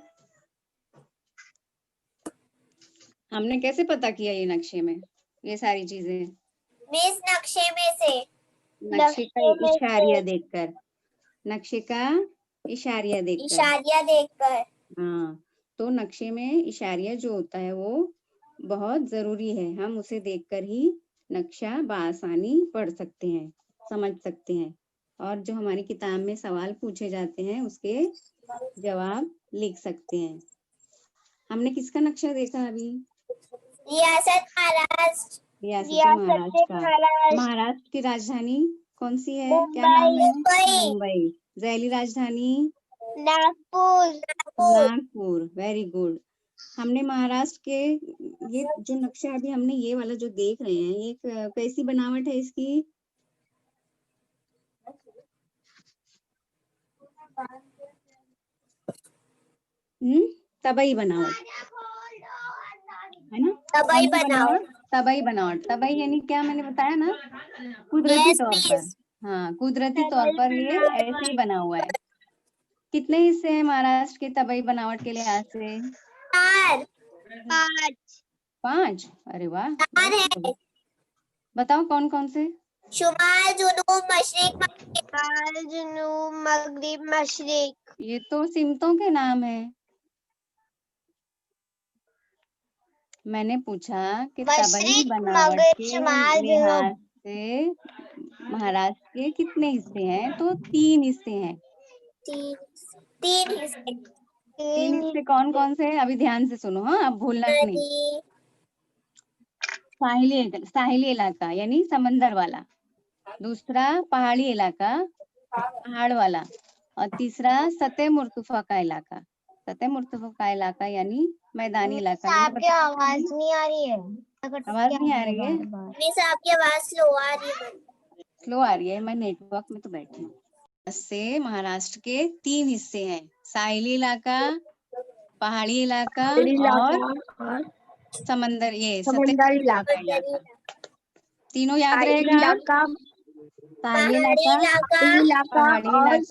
Speaker 1: हमने, कैसे पता किया ये नक्शे में ये सारी चीजें?
Speaker 4: मिस नक्शे में से।
Speaker 1: नक्शे का इशारिया देखकर, नक्शे का इशारिया देखकर।
Speaker 4: इशारिया देखकर।
Speaker 1: हाँ, तो नक्शे में इशारिया जो होता है वो बहुत जरूरी है। हम उसे देखकर ही नक्शा बआसानी पढ़ सकते हैं, समझ सकते हैं, और जो हमारी किताब में सवाल पूछे जाते हैं उसके जवाब लिख सकते हैं। हमने किसका नक्शा देखा अभी?
Speaker 4: रियासत महाराष्ट्र।
Speaker 1: रियासत महाराष्ट्र का। महाराष्ट्र की राजधानी कौन सी है, क्या नाम है? मुंबई। ज़ैली राजधानी
Speaker 3: नागपुर।
Speaker 1: नागपुर। Very good. हमने महाराष्ट्र के ये जो नक्शा अभी हमने ये वाला जो देख रहे हैं, ये कैसी बनावट है इसकी? तबई बनावट है ना।
Speaker 4: तबई
Speaker 1: कौन सी बनावट? तबई बनावट। तबई यानी क्या, मैंने बताया ना, कुदरती तौर पर। हाँ, कुदरती तौर पर ये ऐसे ही बना हुआ है। कितने हिस्से हैं महाराष्ट्र के तबई बनावट के लिहाज से?
Speaker 4: 4।
Speaker 1: 5। अरे वाह,
Speaker 4: 4 है।
Speaker 1: बताओ कौन कौन से?
Speaker 4: शुमाल, जुनूब, मशरिक,
Speaker 3: मगरिब, मशरिक।
Speaker 1: ये तो सिमतों के नाम है। मैंने पूछा कि तबई बनावट के लिहाज से महाराष्ट्र के कितने हिस्से हैं, तो 3 हिस्से हैं।
Speaker 4: 3 हिस्से।
Speaker 1: 3 हिस्से कौन कौन से हैं? अभी ध्यान से सुनो, हाँ, अब भूलना नहीं। साहिली इलाका यानी समंदर वाला, दूसरा पहाड़ी इलाका पहाड़ वाला, और तीसरा सतह मुर्तफा का इलाका। सतह मुर्तफा का इलाका यानी मैदानी इलाका।
Speaker 3: आपकी आवाज नहीं आ रही है।
Speaker 1: आवाज नहीं आ रही है?
Speaker 4: मिस आपकी आवाज स्लो आ रही है।
Speaker 1: स्लो आ रही है, मैं नेटवर्क में तो बैठी हूँ। से महाराष्ट्र के 3 हिस्से हैं, साहिली इलाका, पहाड़ी इलाका और समंदर, ये सतह इलाका। तीनों याद रहेगा? साहिली इलाका, पहाड़ी इलाका और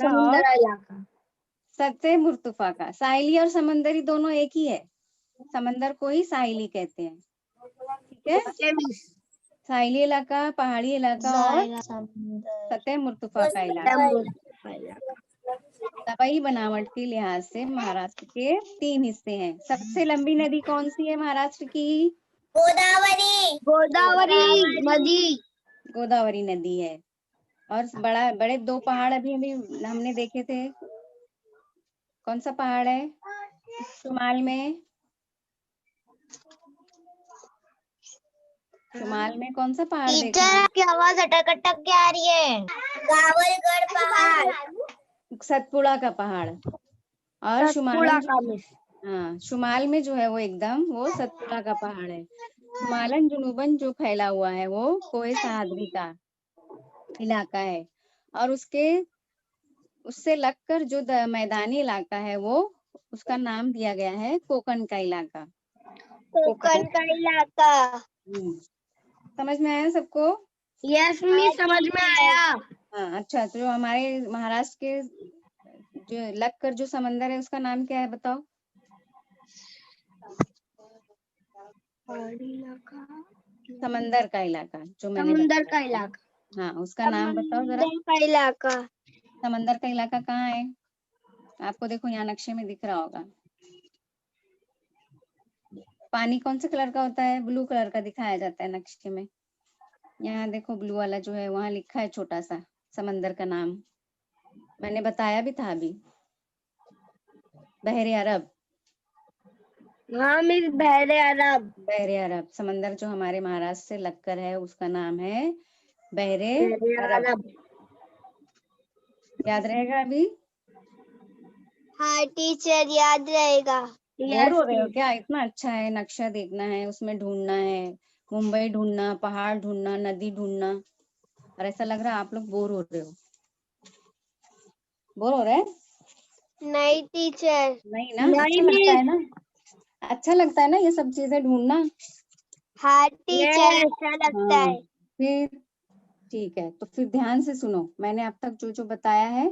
Speaker 1: सतह मुर्तफा का। साहिली और समंदरी दोनों एक ही है, समंदर को ही साहिली कहते हैं। ठीक है। साहिली इलाका, पहाड़ी इलाका और सतह मुर्तफा का इलाका। तबई बनावट के लिहाज से महाराष्ट्र के 3 हिस्से हैं। सबसे लंबी नदी कौन सी है महाराष्ट्र की?
Speaker 4: गोदावरी।
Speaker 3: गोदावरी नदी।
Speaker 1: गोदावरी नदी है। और बड़े 2 पहाड़ अभी अभी हमने देखे थे। कौन सा पहाड़ है शुमाल में? शुमाल में कौन सा पहाड़ देखा?
Speaker 4: टीचर आपकी आवाज अटक अटक के आ रही है। गावलगढ़ पहाड़।
Speaker 1: सतपुड़ा का पहाड़। और
Speaker 3: सतपुड़ा
Speaker 1: शुमालन
Speaker 3: का मिस।
Speaker 1: हाँ, शुमाल में जो है वो एकदम वो सतपुड़ा का पहाड़ है। शुमालन जुनूबन जो फैला हुआ है वो कोहे सहाद्री का इलाका है। और उससे लगकर जो मैदानी इलाका है वो उसका नाम दिया गया है कोकन का इलाका।
Speaker 4: कोकण का इलाका।
Speaker 1: समझ में आया सबको?
Speaker 3: यस मिस, समझ में आया।
Speaker 1: हाँ अच्छा, तो जो हमारे महाराष्ट्र के जो लगकर जो समंदर है उसका नाम क्या है बताओ? समंदर का इलाका जो मैंने
Speaker 3: समुंदर
Speaker 1: बताया।
Speaker 3: का इलाका।
Speaker 1: हाँ, उसका नाम बताओ जरा।
Speaker 4: समंदर का इलाका।
Speaker 1: समंदर का इलाका कहाँ है? आपको देखो यहाँ नक्शे में दिख रहा होगा। पानी कौन से कलर का होता है? ब्लू कलर का दिखाया जाता है नक्शे में। यहाँ देखो ब्लू वाला जो है वहाँ लिखा है छोटा सा समंदर का नाम। मैंने बताया भी था अभी। बहरे अरब।
Speaker 3: हाँ मिस, बहरे अरब।
Speaker 1: बहरे अरब समंदर जो हमारे महाराष्ट्र से लगकर है उसका नाम है बहरे अरब।
Speaker 3: अरब।
Speaker 1: याद रहेगा अभी?
Speaker 4: हाँ टीचर, याद रहेगा।
Speaker 1: बोर हो रहे हो क्या? इतना अच्छा है, नक्शा देखना है, उसमें ढूंढना है, मुंबई ढूंढना, पहाड़ ढूंढना, नदी ढूंढना, और ऐसा लग रहा है आप लोग बोर हो रहे हो। बोर हो रहे हैं?
Speaker 4: नहीं टीचर।
Speaker 1: नहीं ना?
Speaker 3: नहीं
Speaker 1: अच्छा लगता है
Speaker 3: मिस।
Speaker 1: ना? अच्छा लगता है ना ये सब चीजें ढूंढना?
Speaker 4: हाँ टीचर, अच्छा लगता
Speaker 1: हाँ,
Speaker 4: है।
Speaker 1: फिर ठीक है, तो फिर ध्यान से सुनो। मैंने अब तक जो जो बताया है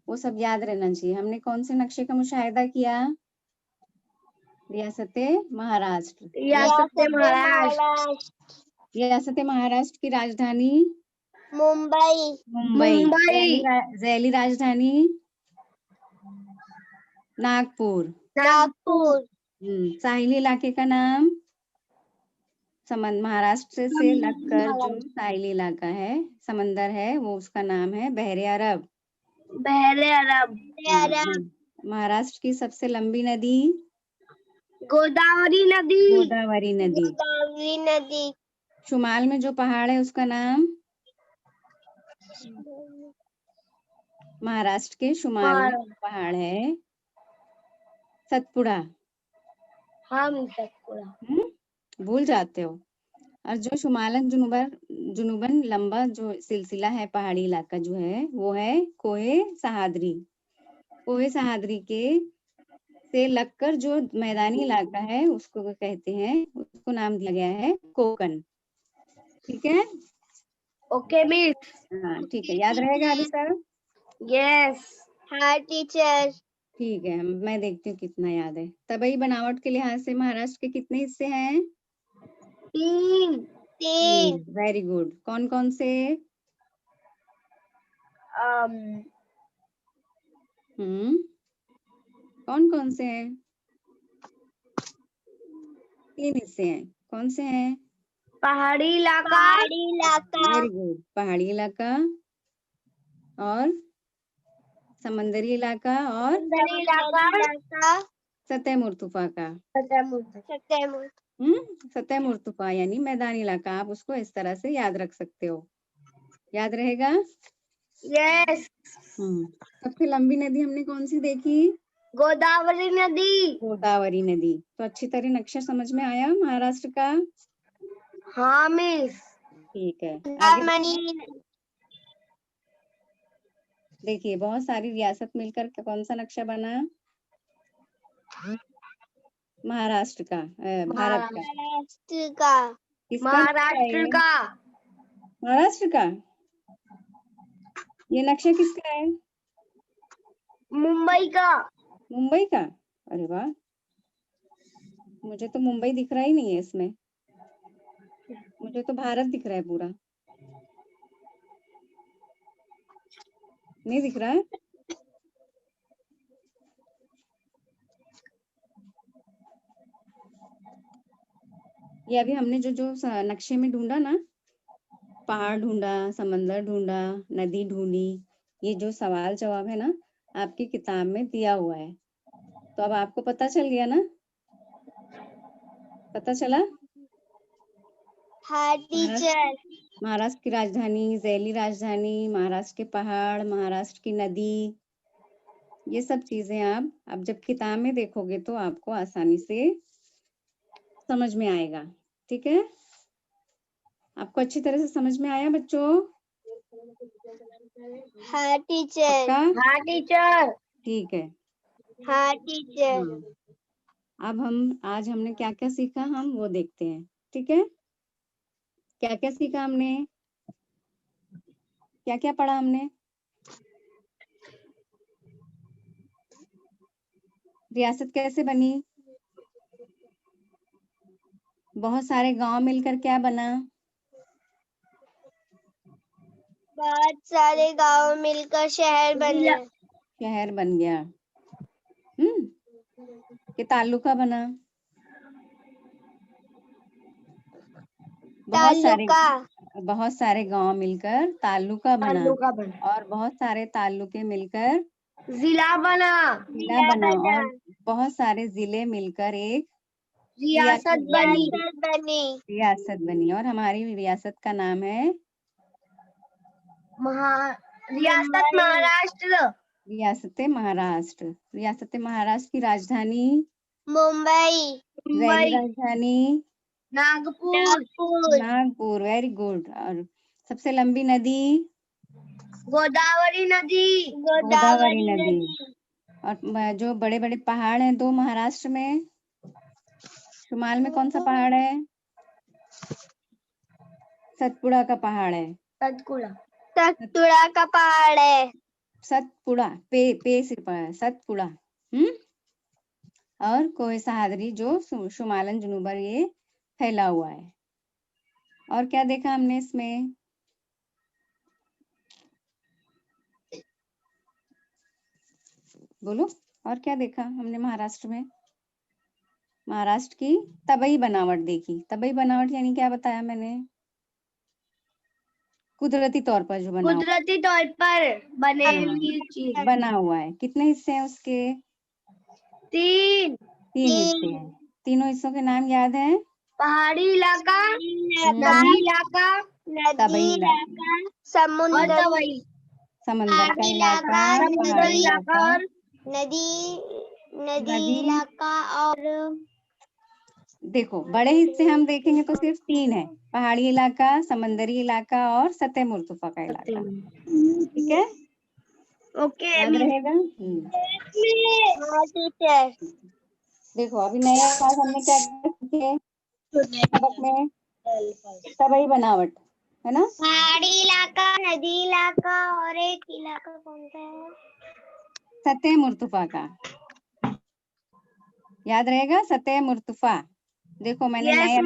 Speaker 1: वो सब याद रहना चाहिए। हमने कौन से नक्शे का मुशाहिदा किया? रियासत महाराष्ट्र।
Speaker 3: रियासत महाराष्ट्र।
Speaker 1: रियासत महाराष्ट्र की राजधानी
Speaker 4: मुंबई।
Speaker 1: मुंबई।
Speaker 3: मुंबई।
Speaker 1: ज़ैली राजधानी नागपुर।
Speaker 4: नागपुर।
Speaker 1: साहिली इलाके का नाम महाराष्ट्र से लगकर जो साहिली इलाका है, समंदर है, वो उसका नाम है बहरे अरब।
Speaker 3: बहरे अरब।
Speaker 1: महाराष्ट्र की सबसे लंबी नदी
Speaker 3: गोदावरी नदी।
Speaker 1: गोदावरी नदी।
Speaker 4: गोदावरी नदी।
Speaker 1: शुमाल में जो पहाड़ है उसका नाम महाराष्ट्र के शुमाल में पहाड़ है सतपुड़ा।
Speaker 3: हाँ मिस, सतपुड़ा।
Speaker 1: भूल जाते हो। और जो शुमालन जुनूबन लंबा जो सिलसिला है पहाड़ी इलाका जो है वो है कोहे सहाद्री। कोहे सहाद्री के से लगकर जो मैदानी इलाका है उसको कहते हैं, उसको नाम दिया गया है कोकन। ठीक है?
Speaker 3: Okay miss.
Speaker 1: हाँ ठीक है, याद रहेगा अभी सब?
Speaker 3: यस।
Speaker 4: हाँ टीचर।
Speaker 1: ठीक है, मैं देखती हूँ कितना याद है। तबई बनावट के लिहाज से महाराष्ट्र के कितने हिस्से हैं?
Speaker 4: 3।
Speaker 1: Very good. कौन कौन से? कौन कौन से हैं? 3 हिस्से हैं। कौन से हैं?
Speaker 3: पहाड़ी इलाका।
Speaker 4: पहाड़ी इलाका।
Speaker 1: Very good. पहाड़ी इलाका और समंदरी इलाका और
Speaker 3: समुद्री इलाका।
Speaker 1: सतह मुर्तफा का।
Speaker 4: सतह।
Speaker 1: सतह मुर्तफा यानी मैदानी इलाका। आप उसको इस तरह से याद रख सकते हो। याद रहेगा?
Speaker 3: यस।
Speaker 1: सबसे लंबी नदी हमने कौन सी देखी?
Speaker 3: गोदावरी नदी।
Speaker 1: गोदावरी नदी। तो अच्छी तरह नक्शा समझ में आया महाराष्ट्र का?
Speaker 3: हाँ मिस।
Speaker 1: ठीक है, आगे देखिए बहुत सारी रियासत मिलकर कौन सा नक्शा बना? महाराष्ट्र का, भारत का।
Speaker 4: महाराष्ट्र का।
Speaker 1: किसका नक्शा है ये? महाराष्ट्र का। ये नक्शा किसका है?
Speaker 3: मुंबई का।
Speaker 1: मुंबई का। अरे वाह, मुझे तो मुंबई दिख रहा ही नहीं है इसमें। मुझे तो भारत दिख रहा है पूरा। नहीं दिख रहा है? ये अभी हमने जो जो नक्शे में ढूंढा ना पहाड़ ढूंढा, समंदर ढूंढा, नदी ढूंढी, ये जो सवाल जवाब है ना आपकी किताब में दिया हुआ है। तो अब आपको पता चल गया ना? पता चला?
Speaker 4: हाँ टीचर।
Speaker 1: महाराष्ट्र की राजधानी, ज़ैली राजधानी, महाराष्ट्र के पहाड़, महाराष्ट्र की नदी, ये सब चीजें आप अब जब किताब में देखोगे तो आपको आसानी से समझ में आएगा। ठीक है? आपको अच्छी तरह से समझ में आया बच्चों?
Speaker 4: हाँ टीचर।
Speaker 1: पक्का?
Speaker 3: हाँ टीचर।
Speaker 1: ठीक है।
Speaker 4: हाँ टीचर।
Speaker 1: हाँ। अब आज हमने क्या क्या सीखा हम वो देखते हैं। ठीक है? क्या क्या सीखा हमने? क्या क्या पढ़ा हमने? रियासत कैसे बनी? बहुत सारे गांव मिलकर क्या बना?
Speaker 4: बहुत सारे गांव मिलकर शहर बने।
Speaker 1: शहर बन गया। कि तालुका बना? बहुत सारे गांव मिलकर तालुका बना और बहुत सारे तालुके मिलकर
Speaker 3: जिला बना।
Speaker 1: और बहुत सारे जिले मिलकर एक
Speaker 3: रियासत
Speaker 1: बनी और हमारी रियासत का नाम है
Speaker 3: रियासत महाराष्ट्र।
Speaker 1: रियासत महाराष्ट्र की राजधानी
Speaker 4: मुंबई।
Speaker 1: ज़ैली राजधानी
Speaker 3: नागपुर।
Speaker 1: Very good. और सबसे लंबी नदी
Speaker 3: गोदावरी नदी।
Speaker 1: और जो बड़े बड़े पहाड़ हैं 2 महाराष्ट्र में, शुमाल में कौन सा पहाड़ है? सतपुड़ा का पहाड़ है।
Speaker 4: सतपुड़ा का पहाड़ है।
Speaker 1: सतपुड़ा पे से सतपुड़ा। और कोहे सहादरी जो शुमालन जुनूबर ये फैला हुआ है। और क्या देखा हमने इसमें? बोलो, और क्या देखा हमने महाराष्ट्र में? महाराष्ट्र की तबई बनावट देखी। तबई बनावट यानी क्या बताया मैंने? कुदरती तौर पर जो बना हुआ है। कितने हिस्से हैं उसके?
Speaker 3: 3
Speaker 1: हिस्से हैं। तीनों हिस्सों के नाम याद हैं?
Speaker 3: पहाड़ी इलाका,
Speaker 1: तबई
Speaker 3: इलाका,
Speaker 1: तबई इलाका,
Speaker 4: समंदर
Speaker 1: का इलाका,
Speaker 3: समुद्री इलाका और
Speaker 4: नदी इलाका। और
Speaker 1: देखो बड़े हिस्से हम देखेंगे तो सिर्फ 3 है, पहाड़ी इलाका, समंदरी इलाका और सतह मुर्तफा का इलाका। ठीक है?
Speaker 3: ओके।
Speaker 1: याद रहेगा? देखो अभी नया क्लास हमने क्या सीखे सबक में? तबई बनावट है ना?
Speaker 4: पहाड़ी इलाका, नदी इलाका और एक इलाका कौन सा है?
Speaker 1: सतह मुर्तफा का। याद रहेगा? सतह मुर्तफा। देखो मैंने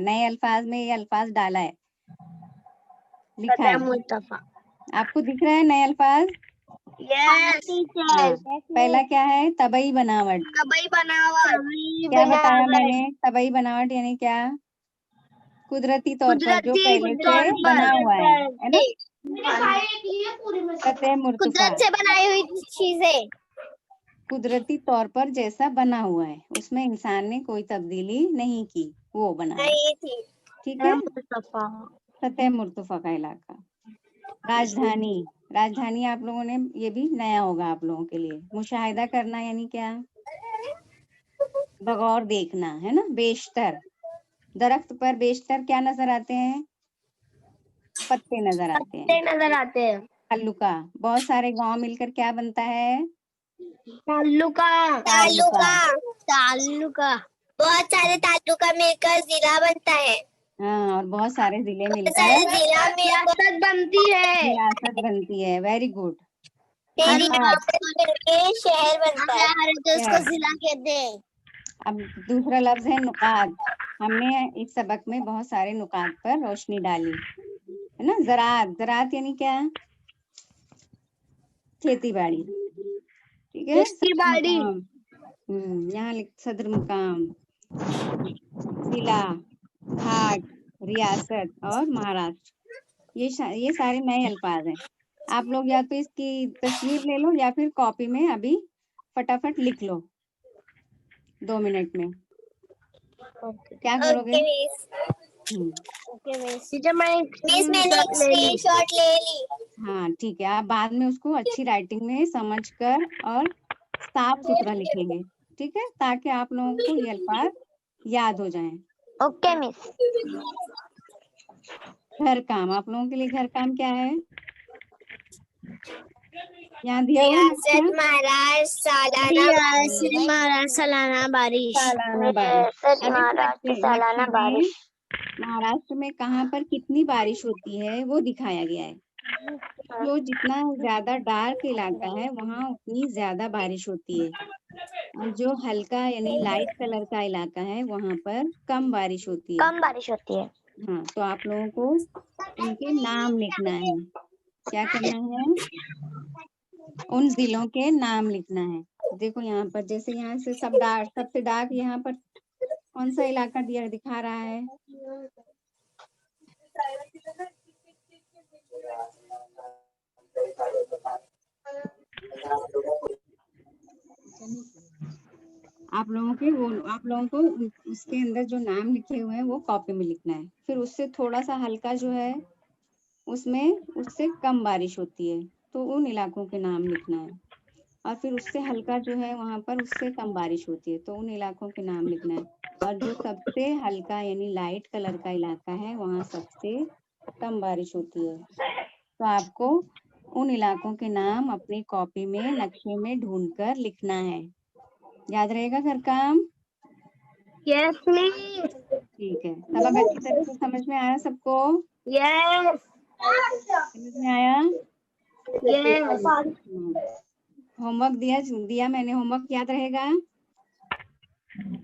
Speaker 1: नए अल्फाज में ये अल्फाज डाला है, लिखा है। आपको दिख रहा है नए अल्फाज? पहला क्या है? तबई बनावट। क्या बताया मैंने? तबई बनावट यानी क्या? कुदरती तौर पर जो पहले से बना हुआ है ना? सतह मुर्तफा
Speaker 4: कुदरत से बनाई हुई चीजें।
Speaker 1: कुदरती तौर पर जैसा बना हुआ है, उसमें इंसान ने कोई तब्दीली नहीं की, वो बना है। ठीक है? सतह मुर्तफा का इलाका। राजधानी आप लोगों ने, ये भी नया होगा आप लोगों के लिए। मुशाहिदा करना यानी क्या? बगौर देखना है ना? बेशतर, दरख्त पर बेशतर क्या नजर आते हैं? पत्ते नजर आते हैं। ताल्लुका, बहुत सारे गांव मिलकर क्या बनता है?
Speaker 3: ताल्लुका।
Speaker 4: बहुत सारे ताल्लुका मिलकर जिला बनता है।
Speaker 1: हाँ, और बहुत सारे जिले मिलकर
Speaker 3: रियासत
Speaker 1: बनती है। Very good.
Speaker 4: शहर बनता है तो उसको जिला कहते हैं।
Speaker 1: अब दूसरा लफ्ज है नुकात। हमने इस सबक में बहुत सारे नुकात पर रोशनी डाली है ना? ज़राअत यानी क्या? खेती बाड़ी। ठीक है? यहाँ सदर मुकाम, जिला, घाट, रियासत और महाराष्ट्र। ये सारे नए अल्फाज हैं। आप लोग या तो इसकी तस्वीर ले लो या फिर कॉपी में अभी फटाफट लिख लो 2 मिनट में। क्या करोगे?
Speaker 4: Okay miss.
Speaker 3: टीचर मैंने
Speaker 4: मिस मैंने एक स्क्रीनशॉट ले ली।
Speaker 1: हाँ ठीक है, आप बाद में उसको अच्छी राइटिंग में समझकर और साफ सुथरा लिखेंगे, ठीक है, ताकि आप लोगों को ये अल्फाज याद हो जाएं।
Speaker 4: Okay miss.
Speaker 1: घर काम, आप लोगों के लिए घर काम क्या है? यहाँ दिया हुआ है
Speaker 4: रियासत
Speaker 1: ना?
Speaker 4: महाराष्ट्र सालाना बारिश।
Speaker 1: सालाना बारिश।
Speaker 4: रियासत
Speaker 1: अभी
Speaker 4: महाराष्ट्र सालाना
Speaker 1: नक्शे में
Speaker 4: बारिश।
Speaker 1: महाराष्ट्र में कहाँ पर कितनी बारिश होती है वो दिखाया गया है। जो जितना ज्यादा डार्क इलाका है वहाँ उतनी ज्यादा बारिश होती है, और जो हल्का यानी लाइट कलर का इलाका है वहाँ पर कम बारिश होती है।
Speaker 4: कम बारिश होती है।
Speaker 1: हाँ, तो आप लोगों को उनके नाम लिखना है। क्या करना है? उन जिलों के नाम लिखना है। देखो यहाँ पर, जैसे यहाँ से सबसे डार्क यहाँ पर कौन सा इलाका दिखा रहा है? आप लोगों को उसके अंदर जो नाम लिखे हुए हैं वो कॉपी में लिखना है। फिर उससे थोड़ा सा हल्का जो है उससे कम बारिश होती है, तो उन इलाकों के नाम लिखना है। और फिर उससे हल्का जो है वहां पर उससे कम बारिश होती है, तो उन इलाकों के नाम लिखना है। और जो सबसे हल्का यानी लाइट कलर का इलाका है वहां सबसे कम बारिश होती है। तो आपको उन इलाकों के नाम अपनी कॉपी में नक्शे में ढूंढकर लिखना है। याद रहेगा घर काम?
Speaker 3: Yes miss.
Speaker 1: ठीक है, सबक अच्छी तरह से समझ में आया सबको?
Speaker 3: यस
Speaker 1: समझ में आया?
Speaker 3: यस।
Speaker 1: होमवर्क दिया मैंने, होमवर्क याद रहेगा?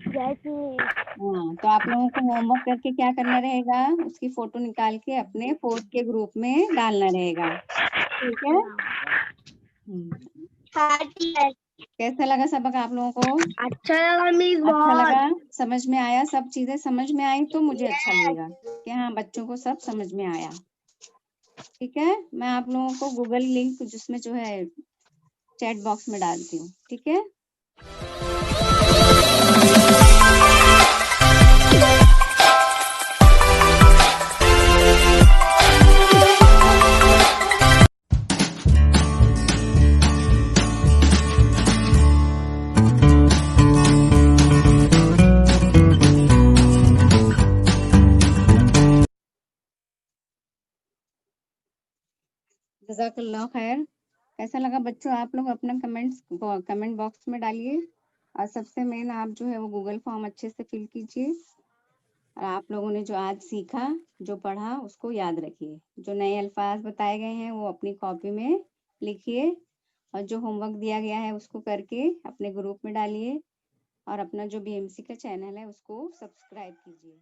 Speaker 1: हाँ, तो आप लोगों को होमवर्क करके क्या करना रहेगा? उसकी फोटो निकाल के अपने फोर्थ के ग्रुप में डालना रहेगा, ठीक है?
Speaker 3: हाँ टीचर।
Speaker 1: कैसा लगा सबक आप लोगों को?
Speaker 3: अच्छा लगा मिस
Speaker 1: अच्छा
Speaker 3: बहुत।
Speaker 1: लगा? समझ में आया? सब चीजें समझ में आई तो मुझे अच्छा लगेगा कि हाँ बच्चों को सब समझ में आया। ठीक है, मैं आप लोगों को गूगल लिंक जिसमें जो है चैट बॉक्स में डालती हूँ, ठीक है? जज़ाकल्लाह खैर। कैसा लगा बच्चों? आप लोग अपना कमेंट बॉक्स में डालिए, और सबसे मेन आप जो है वो गूगल फॉर्म अच्छे से फिल कीजिए। और आप लोगों ने जो आज सीखा, जो पढ़ा, उसको याद रखिए। जो नए अल्फाज बताए गए हैं वो अपनी कॉपी में लिखिए, और जो होमवर्क दिया गया है उसको करके अपने ग्रुप में डालिए, और अपना जो BMC का चैनल है उसको सब्सक्राइब कीजिए।